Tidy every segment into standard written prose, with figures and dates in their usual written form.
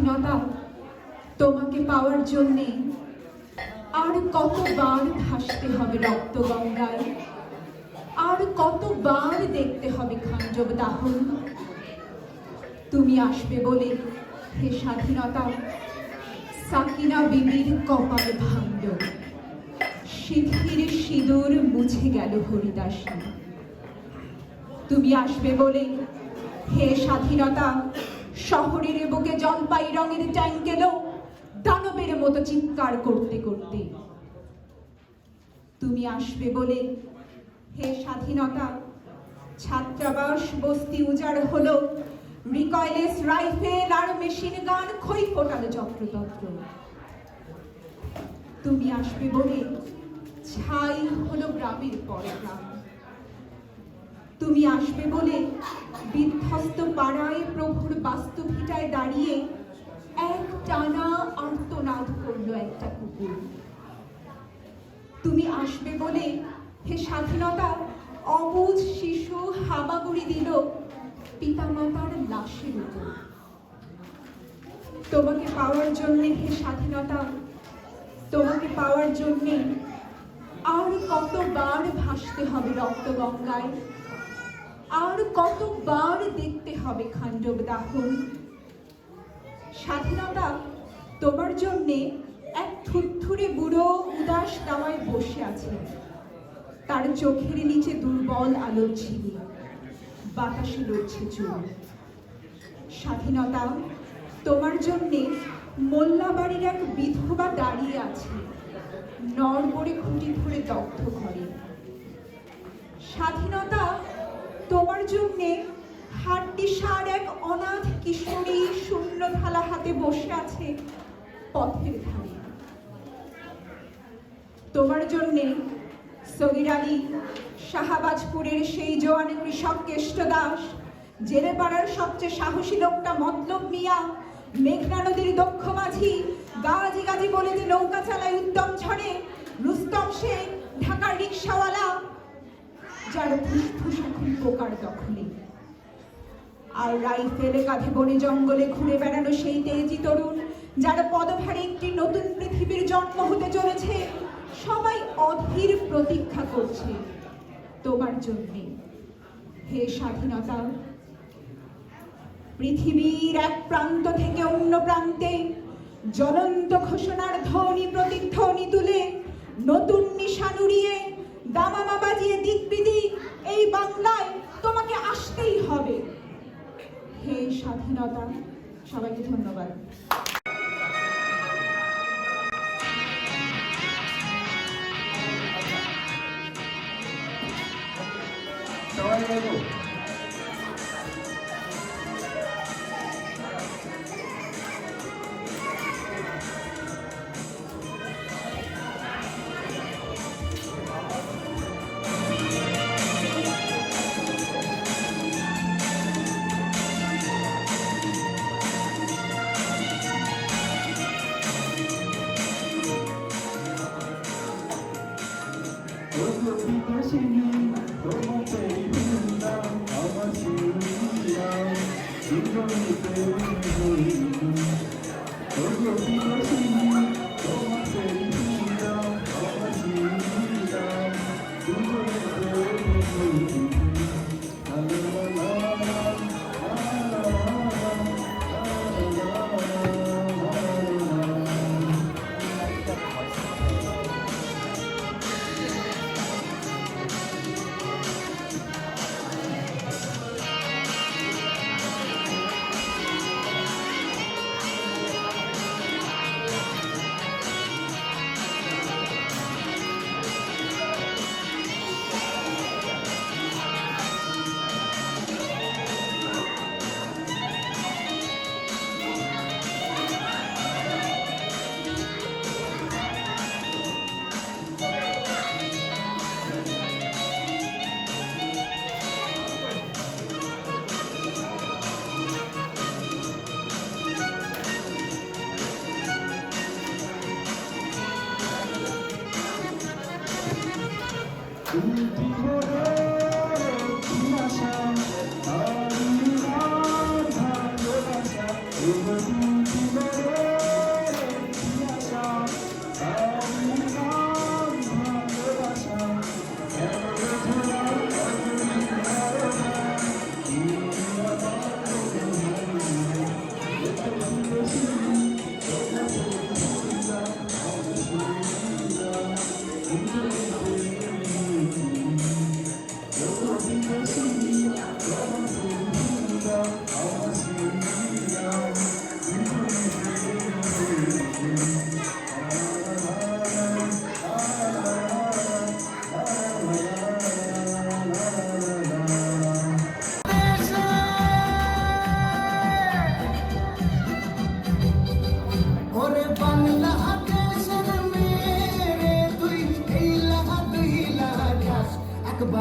স্বাধীনতা তোমাকে পাওয়ার জন্যে আর কতবার ভাসতে হবে রক্ত গঙ্গায়, আর কতবার দেখতে হবে খাঞ্জব দাহন। তুমি আসবে বলে হে স্বাধীনতা সাকিনা বিবির কপাল ভাঙল, সিঁথির সিঁদুর মুছে গেল হরিদাসী। তুমি আসবে বলে হে স্বাধীনতা শহরের বুকে জলপাই রঙের ট্যাঙ্ক এলো দানবের মতো চিৎকার করতে করতে। তুমি আসবে বলে হে স্বাধীনতা ছাত্রাবাস বস্তি উজাড় হলো, রিকয়েলেস রাইফেল আর মেশিন গান খই ফোটালো যত্রতত্র। তুমি আসবে বলে ছাই হলো গ্রামের পর গ্রাম। তুমি আসবে বলে বিধ্বস্ত পাড়ায় প্রভুর বাস্তুভিটায় দাঁড়িয়ে এক টানা আর্তনাদ করলো একটা কুকুর। তুমি আসবে বলে হে স্বাধীনতা অবুঝ শিশু হামাগুড়ি দিল পিতামাতার লাশের উপর। তোমাকে পাওয়ার জন্যে হে স্বাধীনতা, তোমাকে পাওয়ার জন্যে আর কতবার ভাসতে হবে রক্ত গঙ্গায়, আর কতবার দেখতে হবে খাঞ্জব দাহন। স্বাধীনতা তোমার জন্যে এক থুরথুরে বুড়ো উদাস দাওয়ায় বসে আছে, তার চোখের নিচে দুর্বল আলোর ঝিলি, বাতাসে লড়ছে চুল। স্বাধীনতা তোমার জন্যে মোল্লাবাড়ির এক বিধবা দাঁড়িয়ে আছে নড়বড়ে খুঁটি ধরে দগ্ধ ঘরে। স্বাধীনতা তোমার জন্যে হাড্ডিসার এক অনাথ কিশোরী শূন্য থালা হাতে বসে আছে পথের ধারে। তোমার জন্যে সগির আলী শাহবাজপুরের সেই জোয়ান কৃষক কেষ্ট দাস, জেলে পাড়ার সবচেয়ে সাহসী লোকটা মতলব মিয়া, মেঘনা নদীর দক্ষ মাঝি গাজি গাজি বলে যে নৌকা চালায় উদ্যম ঝড়ে, রুস্তম শেখ ঢাকার রিক্সাওয়ালা যার ফুসফুস এখন পোকার দখলে, আর রাইফেলে কাঁধে বনে জঙ্গলে ঘুরে বেড়ানো সেই তেজি তরুণ যার পদভারে একটি নতুন পৃথিবীর জন্ম হতে চলেছে। সবাই অধীর প্রতীক্ষা করছে তোমার জন্যে হে স্বাধীনতা। পৃথিবীর এক প্রান্ত থেকে অন্য প্রান্তে জ্বলন্ত ঘোষণার ধ্বনি প্রতিধ্বনি তুলে নতুন নিশান উড়িয়ে দামামা বাজিয়ে দিক বিদিক এই বাংলায় তোমাকে আসতেই হবে হে স্বাধীনতা। সবাইকে ধন্যবাদ।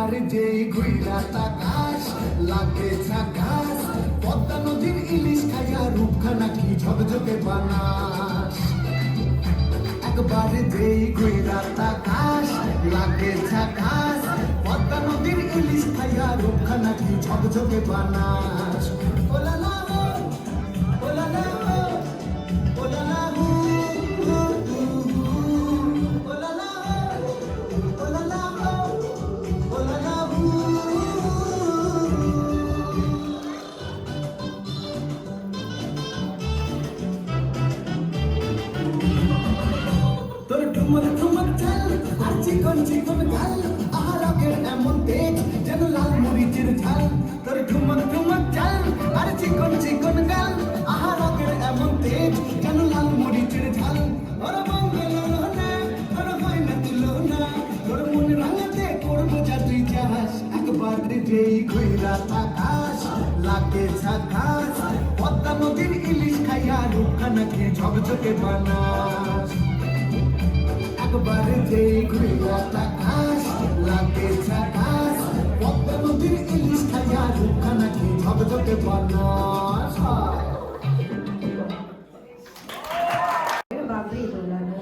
একবার যেই ঘুইরা তাকাস লাগে ঝাকাস পদ্মা নদীর ইলিশ খাইয়া রূপখানা কি ঝকঝকে বানাস একবার যেই ঘুইরা তাকাস লাগে ঝাকাস পদ্মা নদীর ইলিশ খাইয়া রূপখানা কি ঝকঝকে বানাস ওলা না হো ওলা না হো ওলা না হো ঠুমক ঠুমক ঝাল আর চিকন চিকন গাল আহারকের এমন তেজ যেন লাল মরিচের ঝাল তোর ঠুমক ঠুমক ঝাল আর চিকন চিকন গাল আহারকের এমন তেজ যেন লাল মরিচের ঝাল ওর মঙ্গল না ওর হয় না তুলনা তোর মন রাঙাতে করবো যা তুই চাস একবার যেই ঘুইরা তাকাস লাগে ঝাকাস পদ্মা নদীর ইলিশ খাইয়া রূপখানা খেয়ে ঝকঝকে বানাস একবার যেই ঘুইরা তাকাস লাগে ঝাকাস পদ্মা নদীর ইলিশ খাইয়া রূপখানা কি ঝকঝকে বানাস বাবরি দোলানো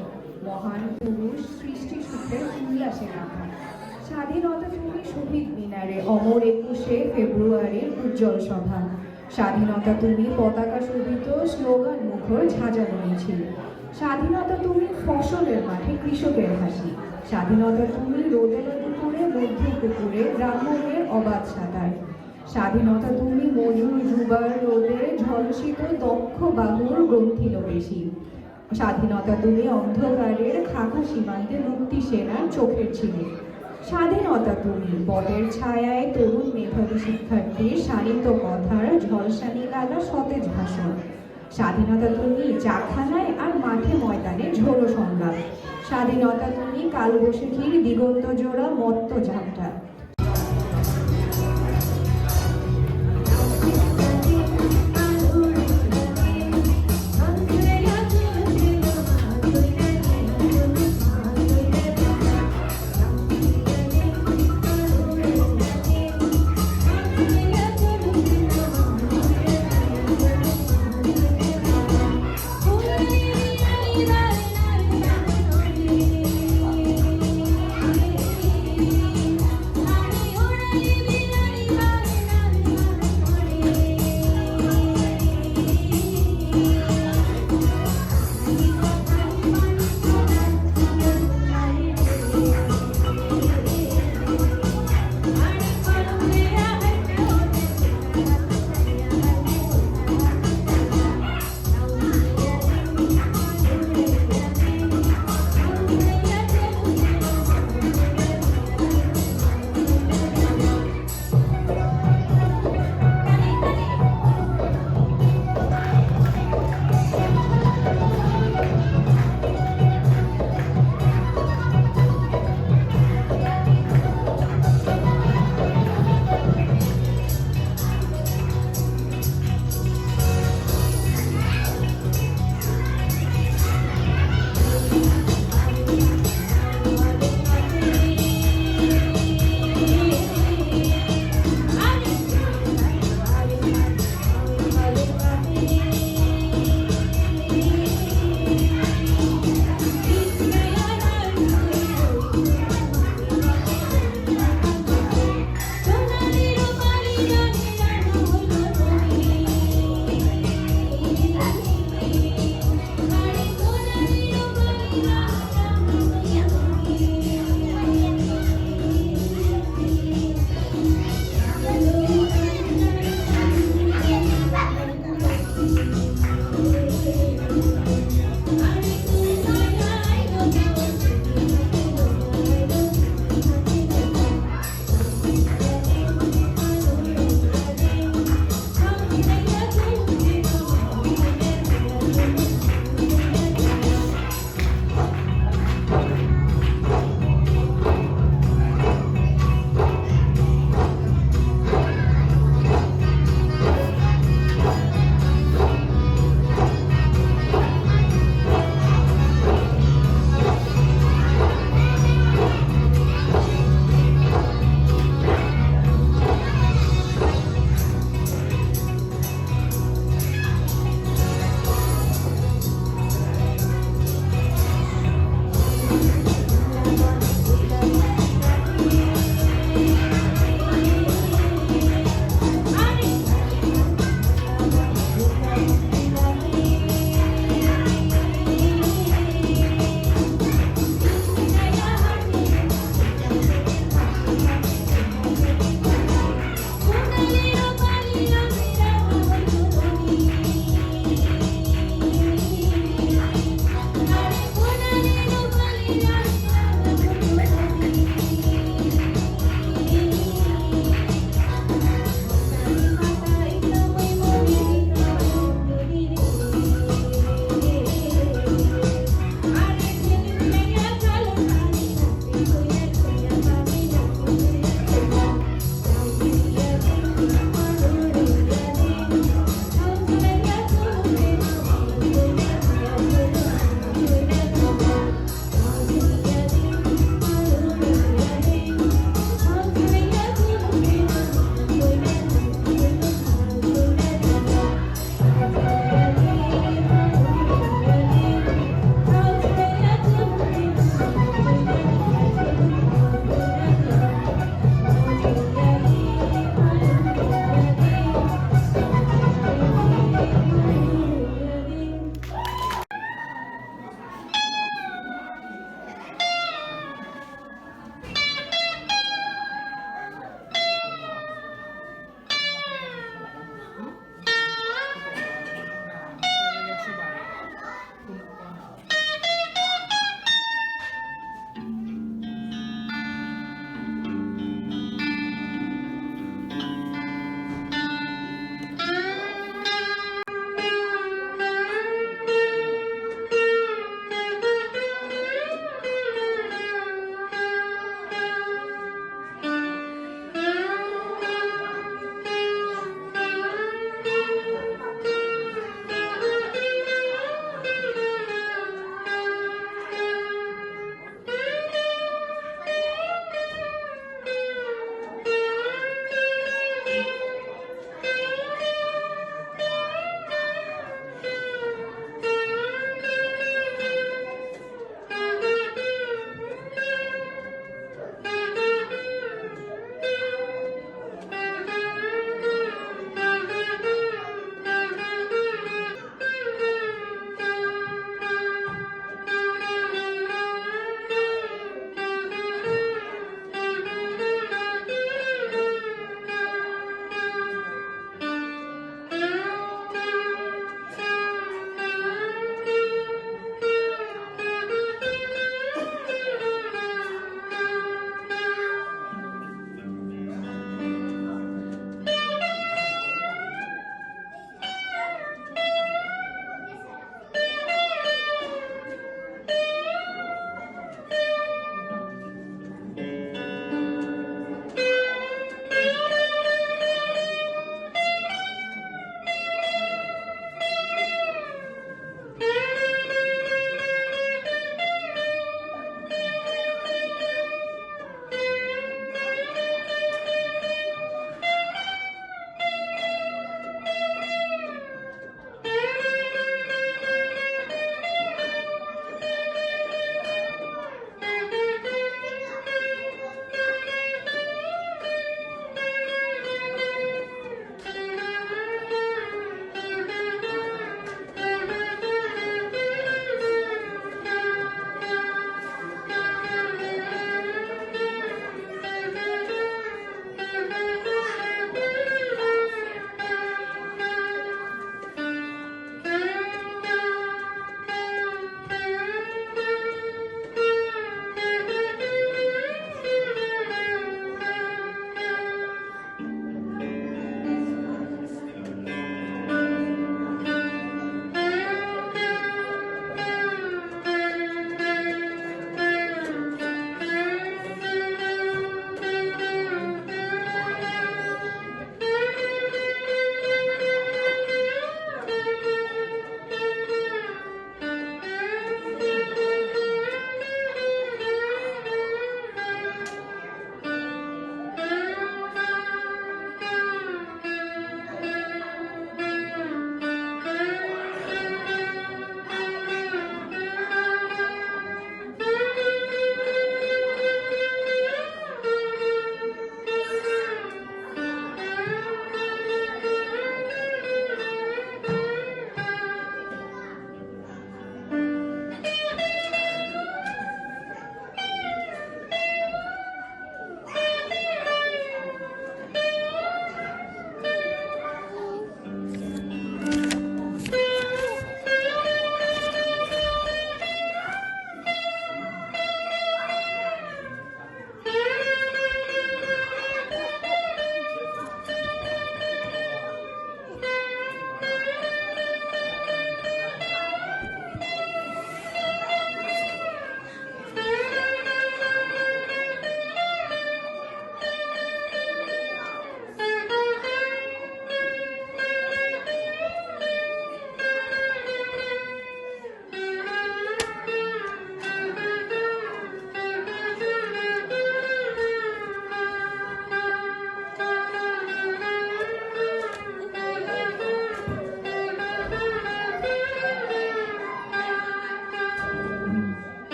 মহান পুরুষ সৃষ্টি সূত্রের উল্লাসে রাখা স্বাধীনতা তুমি শহীদ মিনারে অমর 21শে ফেব্রুয়ারির উজ্জ্বল সভা স্বাধীনতা তুমি পতাকা শোভিত স্লোগান মুখর ঝাঁঝানো মিছিল স্বাধীনতা তুমি ফসলের মাঠে কৃষকের হাসি স্বাধীনতা তুমি রোদে দুপুরে মধ্য পুকুরে গ্রাম্যের অবাধ সাঁতার স্বাধীনতা তুমি মজুর যুবার রোদে ঝলসিত দক্ষ বাহুর গ্রন্থিল পেশি স্বাধীনতা তুমি অন্ধকারের খাখা সীমান্তে মুক্তি সেনার চোখের ছিলে স্বাধীনতা তুমি বটের ছায়ায় তরুণ মেধাবী শিক্ষার্থীর শানিত কথার ঝলসানি লাগা সতেজ ভাষণ স্বাধীনতা তুমি চাখানায় আর মাঠে ময়দানে ঝোড়ো সংগ্রাম স্বাধীনতা তুমি কালবৈশাখীর দিগন্ত জোড়া মত্ত ঝাপটা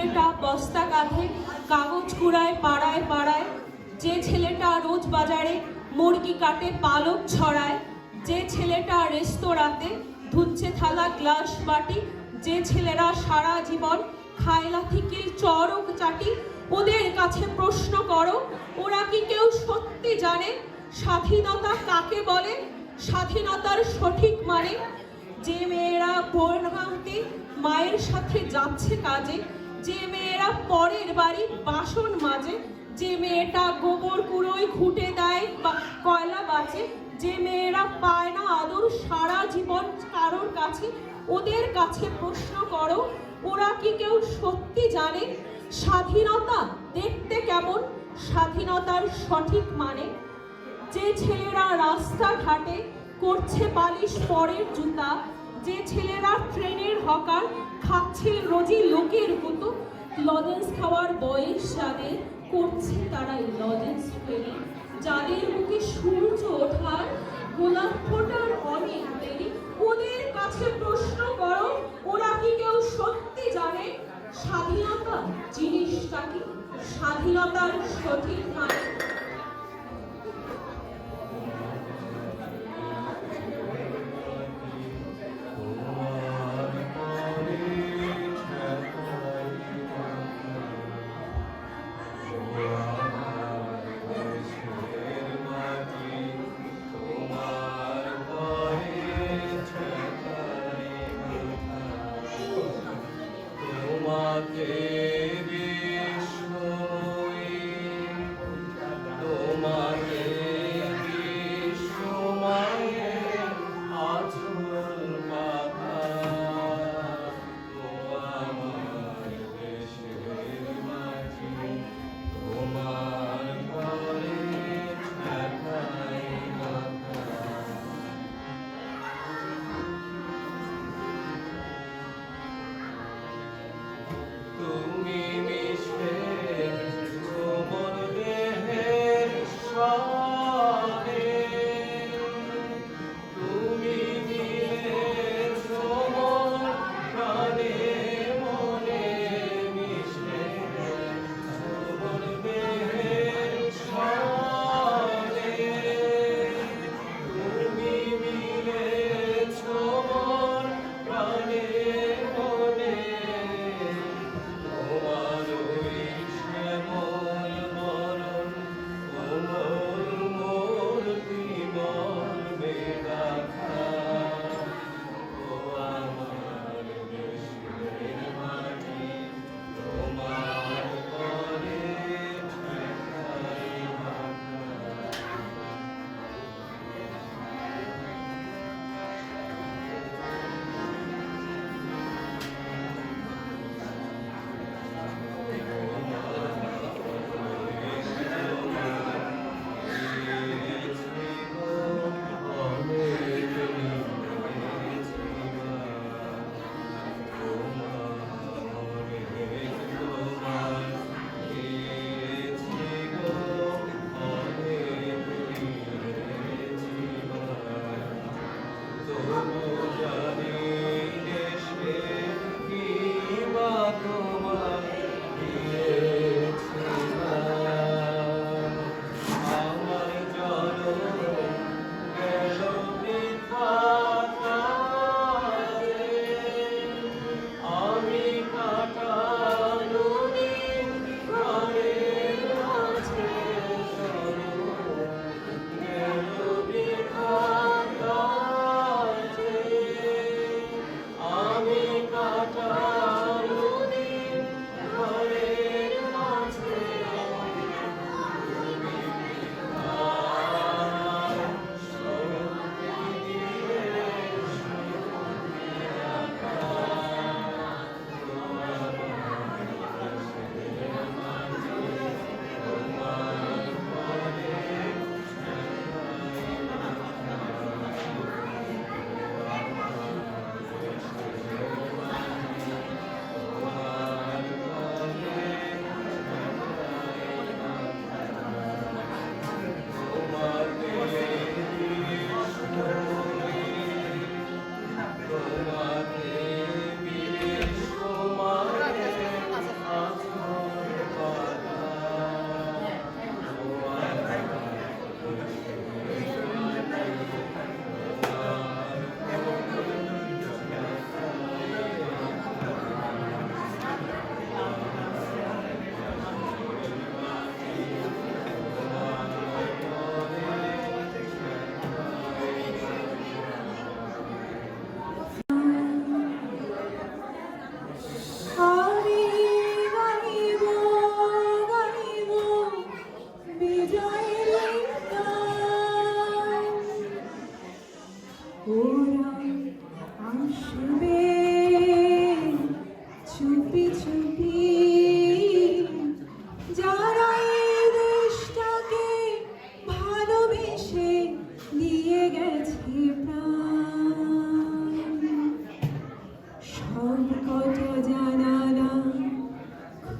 ছেলেটা বস্তা কাঁধে কাগজ কুড়ায় পাড়ায় পাড়ায়, যে ছেলেটা রোজ বাজারে মুরগি কাটে পালক ছড়ায়, যে ছেলেটা রেস্তোরাঁতে ধুচ্ছে থালা গ্লাস বাটি, যে ছেলেরা সারা জীবন খায় লাথিকিল চড়ক চাটি, ওদের কাছে প্রশ্ন করো, ওরা কি কেউ সত্যি জানে স্বাধীনতা কাকে বলে, স্বাধীনতার সঠিক মানে? যে মেয়েরা ভোর ভাঙতে মায়ের সাথে যাচ্ছে কাজে, যে মেয়েরা পরের বাড়ি বাসন মাজে, যে মেয়েটা গোবর কুড়োয় ঘুঁটে দেয় বা কয়লা বাঁচে, যে মেয়েরা পায় না আদর সারা জীবন কারোর কাছে, ওদের কাছে প্রশ্ন করো, ওরা কি কেউ সত্যি জানে স্বাধীনতা দেখতে কেমন, স্বাধীনতার সঠিক মানে? যে ছেলেরা রাস্তাঘাটে করছে পালিশ পরের জুতা, যে ছেলেরা ট্রেনের হকার খাচ্ছে রোজই লোকের গুতো, লজেন্স খাওয়ার বয়স যাদের করছে তারাই লজেন্স ফেরি, যাদের মুখে সূর্য ওঠার গোলাপ ফোটার অনেক দেরি, ওদের কাছে প্রশ্ন করো, ওরা কি কেউ সত্যি জানে স্বাধীনতা জিনিসটা কি, স্বাধীনতার সঠিক মানে?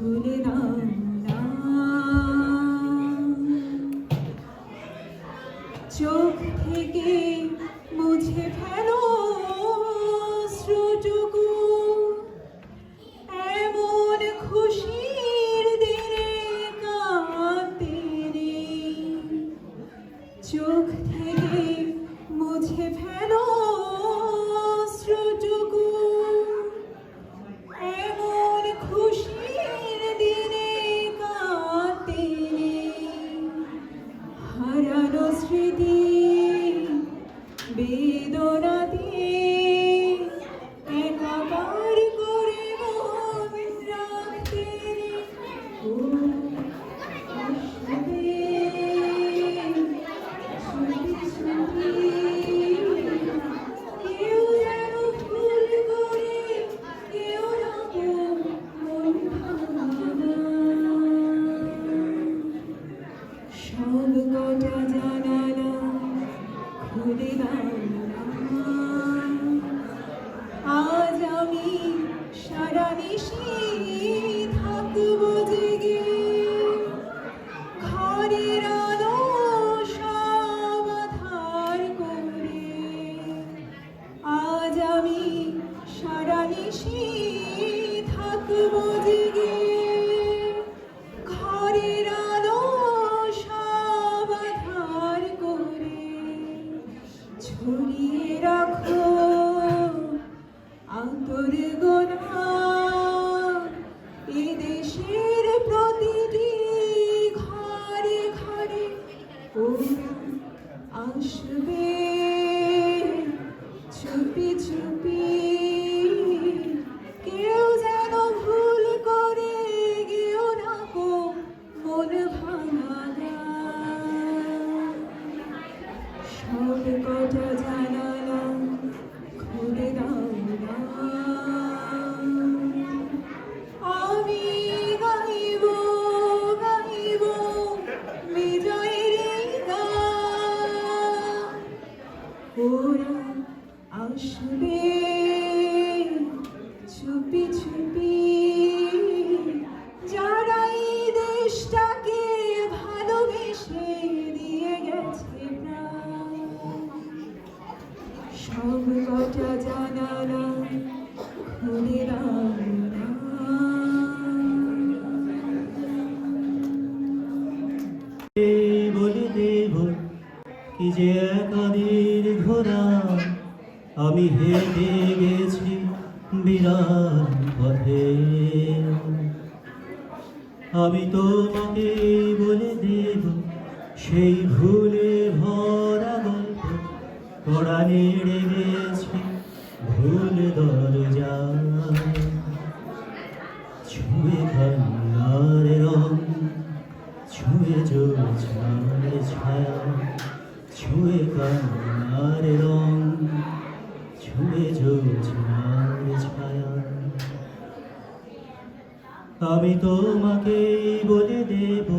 খুলে দাও না। চোখ থেকে মুছে ফেলো অশ্রুটুকু, এমন খুশির দিনে কাঁদতে নেই। চোখ থেকে মুছে ফেলো অশ্রুটুকু, এমন খুশির দিনে কাঁদতে নেই। হারানো স্মৃতি বেদনাতে একাকার করে মন রাখতে নেই। ও আসবে ছুটি ছুটি, কেউ যেন ভুল করে, কেউ না মন ভাঙা। সব কটা জানালা খুলে দাও না। আজ আমি সারা নিশি থাকবো জেগে, ঘরের আলো সব আঁধার করে। আজ আমি সারা নিশি থাকবো জেগে, ঘরের আলো সব আঁধার করে। ছড়িয়ে রাখো আন্তর গোনা এ দেশের প্রতিটি ঘরে ঘরে। ও আসবে চুপি চুপি, কেউ যেন ভুল করে গেও না গো মন ভাঙা। সব কটা জানালা খুলে দাও না। আমি গাইব গাইব বিজয়ের এই গান। ওরা আসবে চুপি চুপি, যারা এই দেশটাকে ভালোবেসে দিয়ে গেছে প্রাণ। সব কটা জানালা খুলে দাও না। বলে দেব কি যে একাদির ঘোড়া, আমি হেঁটে গেছি বিরাট পথে। আমি তোমাকে বলে দেব সেই ভুলে ভরা গল্প, কড়া নেড়ে গেছি ভুল দরজা। ছুঁয়ে কান্নার রং, ছুঁয়ে জ্যোৎস্নার ছায়া, ছুঁয়ে কান্নার রং, ছুঁয়ে জ্যোৎস্নার ছায়া। আমি তোমাকে বলে দেব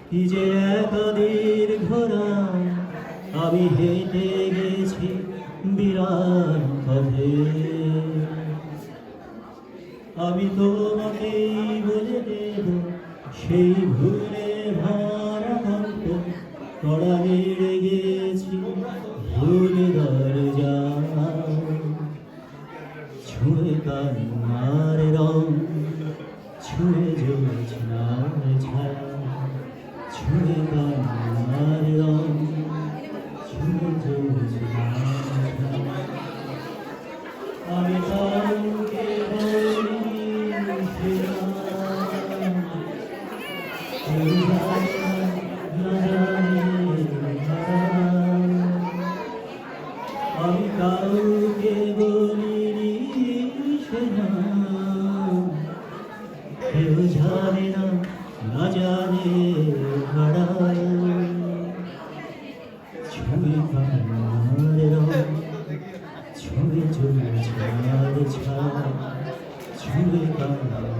কি যে একাদির ঘোড়া, আমি হেঁটে গেছি বিরাট পথে। আমি তোমাকে বলে দেব সেই ভুলে ভরা গল্প, কড়া নেড়ে গেছি ভুল দরজা। ছুঁয়ে কান্নার রং, ছুঁয়ে জ্যোৎস্নার ছায়া, ছুঁয়ে কান্নার রং, ছুঁয়ে জ্যোৎস্নার ছায়া। আমি কাউকে বলিনি সে নাম, কেউ জানে না জানে না। আমি কাউকে বলিনি সে নাম, কেউ জানে না না জানে ভাড়া। ছুঁয়ে কান্নার রং, ছুঁয়ে জ্যোৎস্নার ছায়া, ছুঁয়ে কান্নার